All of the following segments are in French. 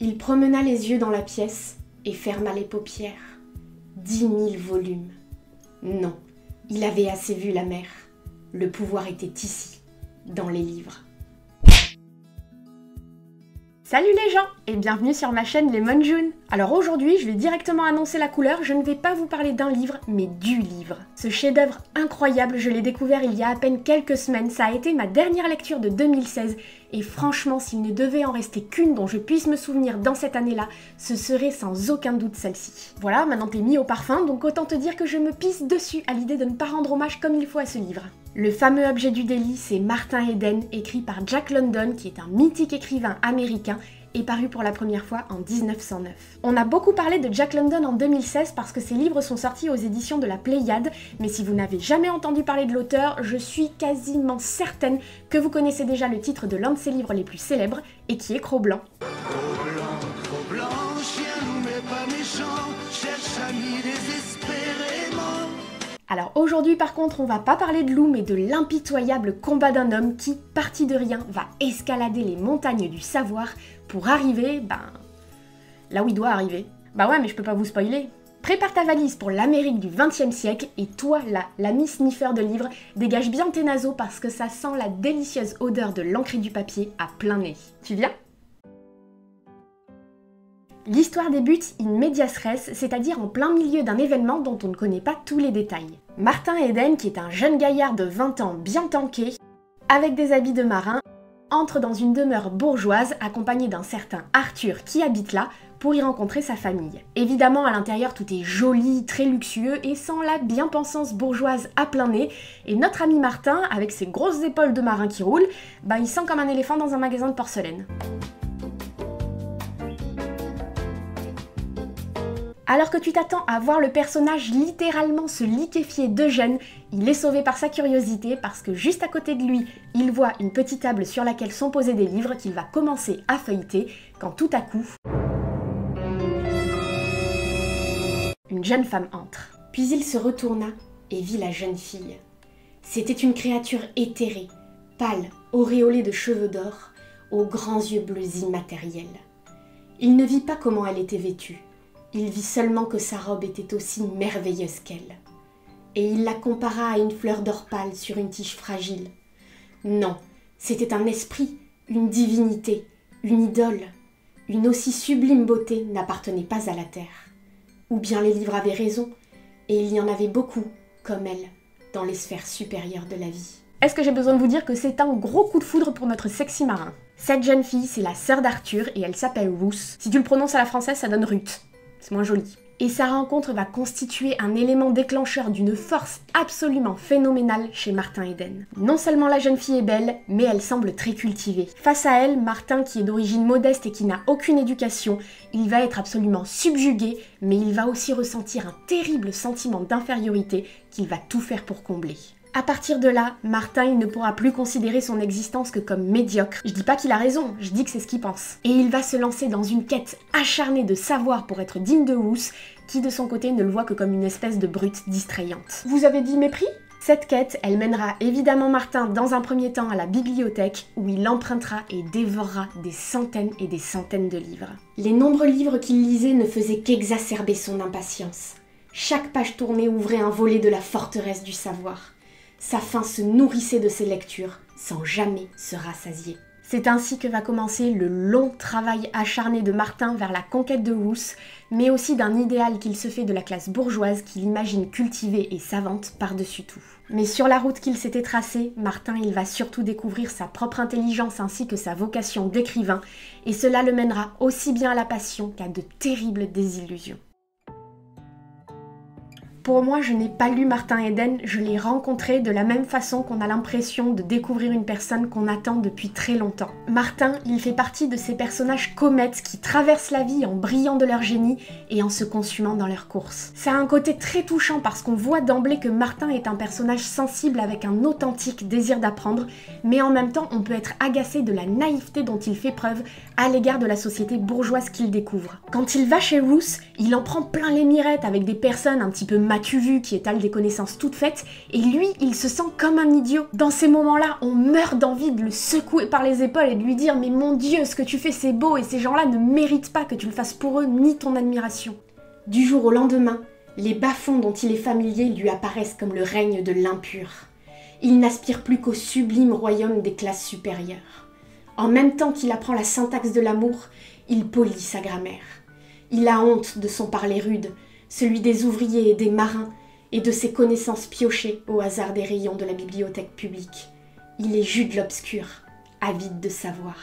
Il promena les yeux dans la pièce et ferma les paupières. 10 000 volumes. Non, il avait assez vu la mer. Le pouvoir était ici, dans les livres. Salut les gens et bienvenue sur ma chaîne Lemon June. Alors aujourd'hui, je vais directement annoncer la couleur, je ne vais pas vous parler d'un livre, mais du livre. Ce chef-d'œuvre incroyable, je l'ai découvert il y a à peine quelques semaines, ça a été ma dernière lecture de 2016 et franchement, s'il ne devait en rester qu'une dont je puisse me souvenir dans cette année-là, ce serait sans aucun doute celle-ci. Voilà, maintenant t'es mis au parfum, donc autant te dire que je me pisse dessus à l'idée de ne pas rendre hommage comme il faut à ce livre. Le fameux objet du délit, c'est Martin Eden, écrit par Jack London, qui est un mythique écrivain américain, et paru pour la première fois en 1909. On a beaucoup parlé de Jack London en 2016 parce que ses livres sont sortis aux éditions de la Pléiade, mais si vous n'avez jamais entendu parler de l'auteur, je suis quasiment certaine que vous connaissez déjà le titre de l'un de ses livres les plus célèbres, et qui est Cro-Blanc. Trop blanc, chien loup mais pas méchant, cherche ami désespérément. Alors aujourd'hui par contre on va pas parler de loup mais de l'impitoyable combat d'un homme qui, parti de rien, va escalader les montagnes du savoir pour arriver, là où il doit arriver. Bah ouais mais je peux pas vous spoiler. Prépare ta valise pour l'Amérique du XXe siècle et toi là, l'ami sniffer de livres, dégage bien tes naseaux parce que ça sent la délicieuse odeur de l'encre et du papier à plein nez. Tu viens ? L'histoire débute in medias res, c'est-à-dire en plein milieu d'un événement dont on ne connaît pas tous les détails. Martin Eden, qui est un jeune gaillard de 20 ans bien tanké, avec des habits de marin, entre dans une demeure bourgeoise accompagné d'un certain Arthur qui habite là pour y rencontrer sa famille. Évidemment, à l'intérieur, tout est joli, très luxueux et sans la bien-pensance bourgeoise à plein nez. Et notre ami Martin, avec ses grosses épaules de marin qui roulent, il sent comme un éléphant dans un magasin de porcelaine. Alors que tu t'attends à voir le personnage littéralement se liquéfier de gêne, il est sauvé par sa curiosité parce que juste à côté de lui, il voit une petite table sur laquelle sont posés des livres qu'il va commencer à feuilleter quand tout à coup, une jeune femme entre. Puis il se retourna et vit la jeune fille. C'était une créature éthérée, pâle, auréolée de cheveux d'or, aux grands yeux bleus immatériels. Il ne vit pas comment elle était vêtue. Il vit seulement que sa robe était aussi merveilleuse qu'elle. Et il la compara à une fleur d'or pâle sur une tige fragile. Non, c'était un esprit, une divinité, une idole. Une aussi sublime beauté n'appartenait pas à la terre. Ou bien les livres avaient raison, et il y en avait beaucoup, comme elle, dans les sphères supérieures de la vie. Est-ce que j'ai besoin de vous dire que c'est un gros coup de foudre pour notre sexy marin ? Cette jeune fille, c'est la sœur d'Arthur, et elle s'appelle Ruth. Si tu le prononces à la française, ça donne Ruth. C'est moins joli. Et sa rencontre va constituer un élément déclencheur d'une force absolument phénoménale chez Martin Eden. Non seulement la jeune fille est belle, mais elle semble très cultivée. Face à elle, Martin, qui est d'origine modeste et qui n'a aucune éducation, il va être absolument subjugué, mais il va aussi ressentir un terrible sentiment d'infériorité qu'il va tout faire pour combler. À partir de là, Martin il ne pourra plus considérer son existence que comme médiocre. Je dis pas qu'il a raison, je dis que c'est ce qu'il pense. Et il va se lancer dans une quête acharnée de savoir pour être digne de Ruth, qui de son côté ne le voit que comme une espèce de brute distrayante. Vous avez dit mépris ? Cette quête, elle mènera évidemment Martin dans un premier temps à la bibliothèque, où il empruntera et dévorera des centaines et des centaines de livres. Les nombreux livres qu'il lisait ne faisaient qu'exacerber son impatience. Chaque page tournée ouvrait un volet de la forteresse du savoir. Sa faim se nourrissait de ses lectures, sans jamais se rassasier. C'est ainsi que va commencer le long travail acharné de Martin vers la conquête de Ruth, mais aussi d'un idéal qu'il se fait de la classe bourgeoise qu'il imagine cultivée et savante par-dessus tout. Mais sur la route qu'il s'était tracée, Martin il va surtout découvrir sa propre intelligence ainsi que sa vocation d'écrivain, et cela le mènera aussi bien à la passion qu'à de terribles désillusions. Pour moi, je n'ai pas lu Martin Eden, je l'ai rencontré de la même façon qu'on a l'impression de découvrir une personne qu'on attend depuis très longtemps. Martin, il fait partie de ces personnages comètes qui traversent la vie en brillant de leur génie et en se consumant dans leur course. Ça a un côté très touchant parce qu'on voit d'emblée que Martin est un personnage sensible avec un authentique désir d'apprendre, mais en même temps, on peut être agacé de la naïveté dont il fait preuve à l'égard de la société bourgeoise qu'il découvre. Quand il va chez Ruth, il en prend plein les mirettes avec des personnes un petit peu m'as-tu vu qui étale des connaissances toutes faites, et lui, il se sent comme un idiot. Dans ces moments-là, on meurt d'envie de le secouer par les épaules et de lui dire « Mais mon Dieu, ce que tu fais c'est beau et ces gens-là ne méritent pas que tu le fasses pour eux ni ton admiration. » Du jour au lendemain, les bas-fonds dont il est familier lui apparaissent comme le règne de l'impur. Il n'aspire plus qu'au sublime royaume des classes supérieures. En même temps qu'il apprend la syntaxe de l'amour, il polit sa grammaire. Il a honte de son parler rude, celui des ouvriers et des marins, et de ses connaissances piochées au hasard des rayons de la bibliothèque publique. Il est Jude l'Obscur, avide de savoir.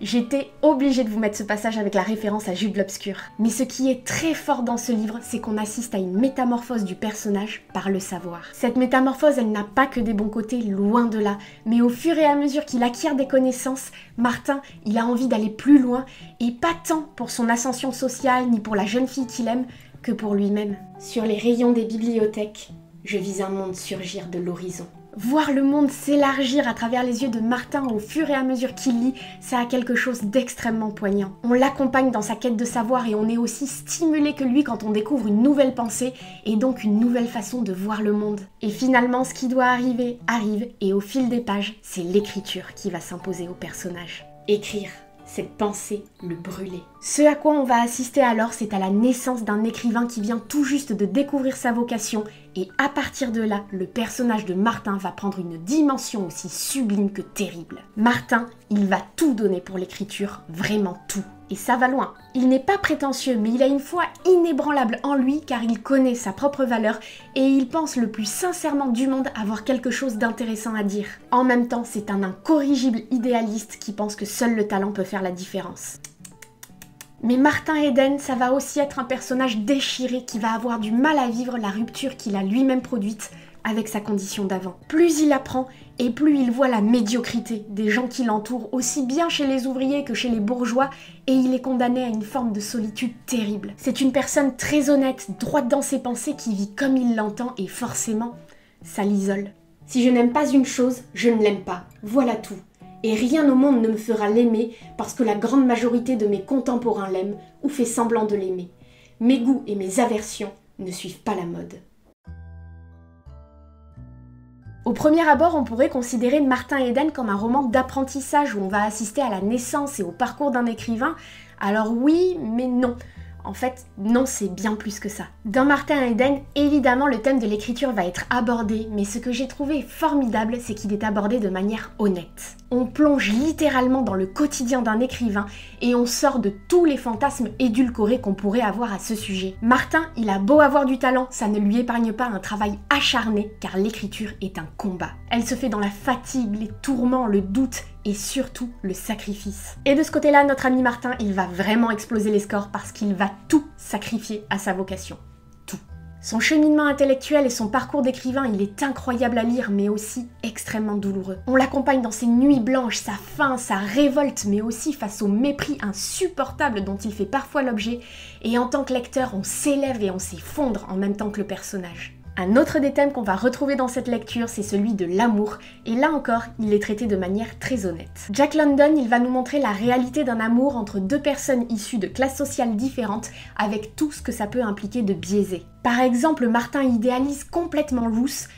J'étais obligée de vous mettre ce passage avec la référence à Jude l'Obscur. Mais ce qui est très fort dans ce livre, c'est qu'on assiste à une métamorphose du personnage par le savoir. Cette métamorphose, elle n'a pas que des bons côtés, loin de là. Mais au fur et à mesure qu'il acquiert des connaissances, Martin, il a envie d'aller plus loin, et pas tant pour son ascension sociale ni pour la jeune fille qu'il aime, que pour lui-même. Sur les rayons des bibliothèques, je vis un monde surgir de l'horizon. Voir le monde s'élargir à travers les yeux de Martin au fur et à mesure qu'il lit, ça a quelque chose d'extrêmement poignant. On l'accompagne dans sa quête de savoir et on est aussi stimulé que lui quand on découvre une nouvelle pensée et donc une nouvelle façon de voir le monde. Et finalement, ce qui doit arriver, arrive, et au fil des pages, c'est l'écriture qui va s'imposer au personnage. Écrire, cette pensée, le brûler. Ce à quoi on va assister alors, c'est à la naissance d'un écrivain qui vient tout juste de découvrir sa vocation, et à partir de là, le personnage de Martin va prendre une dimension aussi sublime que terrible. Martin, il va tout donner pour l'écriture, vraiment tout. Et ça va loin. Il n'est pas prétentieux, mais il a une foi inébranlable en lui car il connaît sa propre valeur et il pense le plus sincèrement du monde avoir quelque chose d'intéressant à dire. En même temps, c'est un incorrigible idéaliste qui pense que seul le talent peut faire la différence. Mais Martin Eden, ça va aussi être un personnage déchiré qui va avoir du mal à vivre la rupture qu'il a lui-même produite avec sa condition d'avant. Plus il apprend, et plus il voit la médiocrité des gens qui l'entourent, aussi bien chez les ouvriers que chez les bourgeois, et il est condamné à une forme de solitude terrible. C'est une personne très honnête, droite dans ses pensées, qui vit comme il l'entend, et forcément, ça l'isole. Si je n'aime pas une chose, je ne l'aime pas. Voilà tout. Et rien au monde ne me fera l'aimer parce que la grande majorité de mes contemporains l'aiment ou fait semblant de l'aimer. Mes goûts et mes aversions ne suivent pas la mode. Au premier abord, on pourrait considérer Martin Eden comme un roman d'apprentissage où on va assister à la naissance et au parcours d'un écrivain. Alors oui, mais non. En fait, non, c'est bien plus que ça. Dans Martin Eden, évidemment, le thème de l'écriture va être abordé, mais ce que j'ai trouvé formidable, c'est qu'il est abordé de manière honnête. On plonge littéralement dans le quotidien d'un écrivain et on sort de tous les fantasmes édulcorés qu'on pourrait avoir à ce sujet. Martin, il a beau avoir du talent, ça ne lui épargne pas un travail acharné, car l'écriture est un combat. Elle se fait dans la fatigue, les tourments, le doute, et surtout le sacrifice. Et de ce côté-là, notre ami Martin, il va vraiment exploser les scores parce qu'il va tout sacrifier à sa vocation. Tout. Son cheminement intellectuel et son parcours d'écrivain, il est incroyable à lire, mais aussi extrêmement douloureux. On l'accompagne dans ses nuits blanches, sa faim, sa révolte, mais aussi face au mépris insupportable dont il fait parfois l'objet, et en tant que lecteur, on s'élève et on s'effondre en même temps que le personnage. Un autre des thèmes qu'on va retrouver dans cette lecture, c'est celui de l'amour, et là encore, il est traité de manière très honnête. Jack London, il va nous montrer la réalité d'un amour entre deux personnes issues de classes sociales différentes, avec tout ce que ça peut impliquer de biaisé. Par exemple, Martin idéalise complètement Ruth,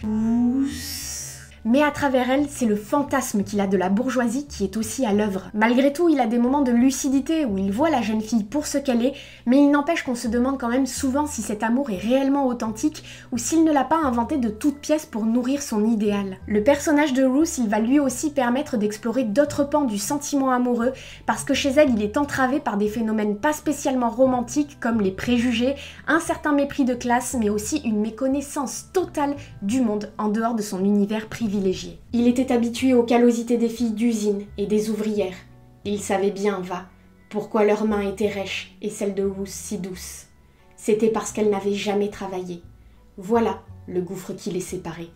mais à travers elle, c'est le fantasme qu'il a de la bourgeoisie qui est aussi à l'œuvre. Malgré tout, il a des moments de lucidité où il voit la jeune fille pour ce qu'elle est, mais il n'empêche qu'on se demande quand même souvent si cet amour est réellement authentique ou s'il ne l'a pas inventé de toutes pièces pour nourrir son idéal. Le personnage de Ruth, il va lui aussi permettre d'explorer d'autres pans du sentiment amoureux, parce que chez elle, il est entravé par des phénomènes pas spécialement romantiques comme les préjugés, un certain mépris de classe, mais aussi une méconnaissance totale du monde en dehors de son univers privilégié. Il était habitué aux callosités des filles d'usine et des ouvrières. Il savait bien, pourquoi leurs mains étaient rêches et celles de Ruth si douces. C'était parce qu'elle n'avait jamais travaillé. Voilà le gouffre qui les séparait.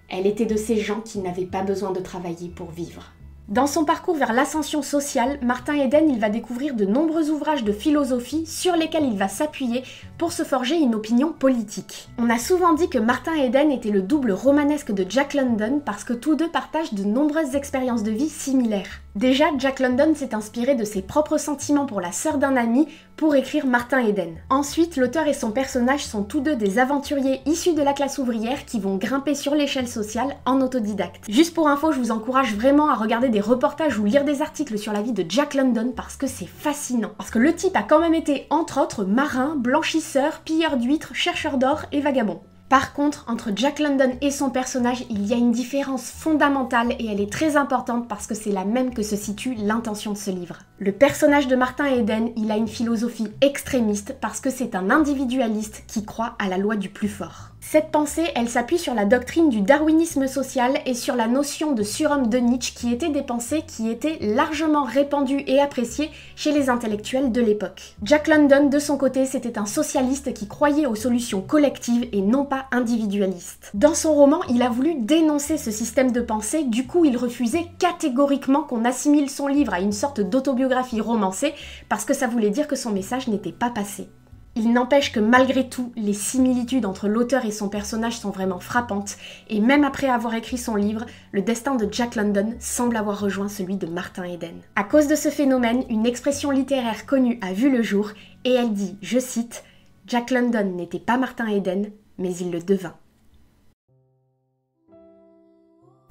Elle était de ces gens qui n'avaient pas besoin de travailler pour vivre. Dans son parcours vers l'ascension sociale, Martin Eden il va découvrir de nombreux ouvrages de philosophie sur lesquels il va s'appuyer pour se forger une opinion politique. On a souvent dit que Martin Eden était le double romanesque de Jack London parce que tous deux partagent de nombreuses expériences de vie similaires. Déjà, Jack London s'est inspiré de ses propres sentiments pour la sœur d'un ami pour écrire Martin Eden. Ensuite, l'auteur et son personnage sont tous deux des aventuriers issus de la classe ouvrière qui vont grimper sur l'échelle sociale en autodidacte. Juste pour info, je vous encourage vraiment à regarder des reportages ou lire des articles sur la vie de Jack London parce que c'est fascinant. Parce que le type a quand même été, entre autres, marin, blanchisseur, pilleur d'huîtres, chercheur d'or et vagabond. Par contre, entre Jack London et son personnage, il y a une différence fondamentale et elle est très importante parce que c'est la même que se situe l'intention de ce livre. Le personnage de Martin Eden, il a une philosophie extrémiste parce que c'est un individualiste qui croit à la loi du plus fort. Cette pensée, elle s'appuie sur la doctrine du darwinisme social et sur la notion de surhomme de Nietzsche qui étaient des pensées qui étaient largement répandues et appréciées chez les intellectuels de l'époque. Jack London, de son côté, c'était un socialiste qui croyait aux solutions collectives et non pas individualistes. Dans son roman, il a voulu dénoncer ce système de pensée, du coup il refusait catégoriquement qu'on assimile son livre à une sorte d'autobiographie romancée parce que ça voulait dire que son message n'était pas passé. Il n'empêche que malgré tout, les similitudes entre l'auteur et son personnage sont vraiment frappantes, et même après avoir écrit son livre, le destin de Jack London semble avoir rejoint celui de Martin Eden. À cause de ce phénomène, une expression littéraire connue a vu le jour, et elle dit, je cite, « Jack London n'était pas Martin Eden, mais il le devint ».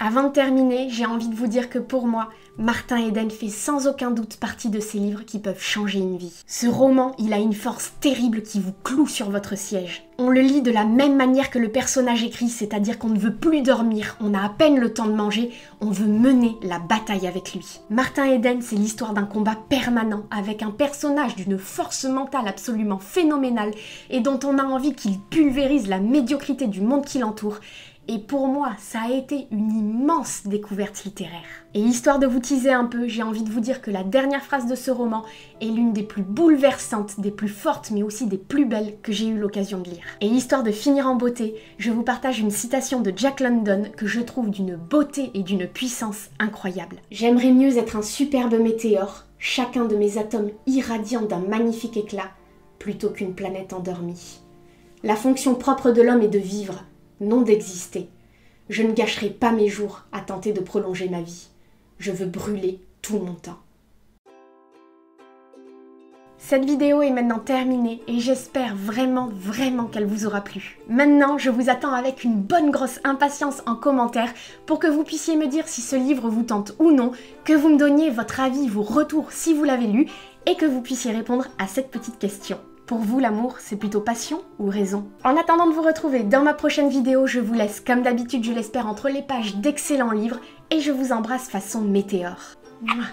Avant de terminer, j'ai envie de vous dire que pour moi, Martin Eden fait sans aucun doute partie de ces livres qui peuvent changer une vie. Ce roman, il a une force terrible qui vous cloue sur votre siège. On le lit de la même manière que le personnage écrit, c'est-à-dire qu'on ne veut plus dormir, on a à peine le temps de manger, on veut mener la bataille avec lui. Martin Eden, c'est l'histoire d'un combat permanent, avec un personnage d'une force mentale absolument phénoménale et dont on a envie qu'il pulvérise la médiocrité du monde qui l'entoure. Et pour moi, ça a été une immense découverte littéraire. Et histoire de vous teaser un peu, j'ai envie de vous dire que la dernière phrase de ce roman est l'une des plus bouleversantes, des plus fortes, mais aussi des plus belles que j'ai eu l'occasion de lire. Et histoire de finir en beauté, je vous partage une citation de Jack London que je trouve d'une beauté et d'une puissance incroyable. « J'aimerais mieux être un superbe météore, chacun de mes atomes irradiant d'un magnifique éclat, plutôt qu'une planète endormie. La fonction propre de l'homme est de vivre, non d'exister. Je ne gâcherai pas mes jours à tenter de prolonger ma vie. Je veux brûler tout mon temps. » Cette vidéo est maintenant terminée et j'espère vraiment qu'elle vous aura plu. Maintenant, je vous attends avec une bonne grosse impatience en commentaire pour que vous puissiez me dire si ce livre vous tente ou non, que vous me donniez votre avis, vos retours si vous l'avez lu et que vous puissiez répondre à cette petite question. Pour vous, l'amour, c'est plutôt passion ou raison? En attendant de vous retrouver dans ma prochaine vidéo, je vous laisse comme d'habitude, je l'espère, entre les pages d'excellents livres et je vous embrasse façon météore. Mouah.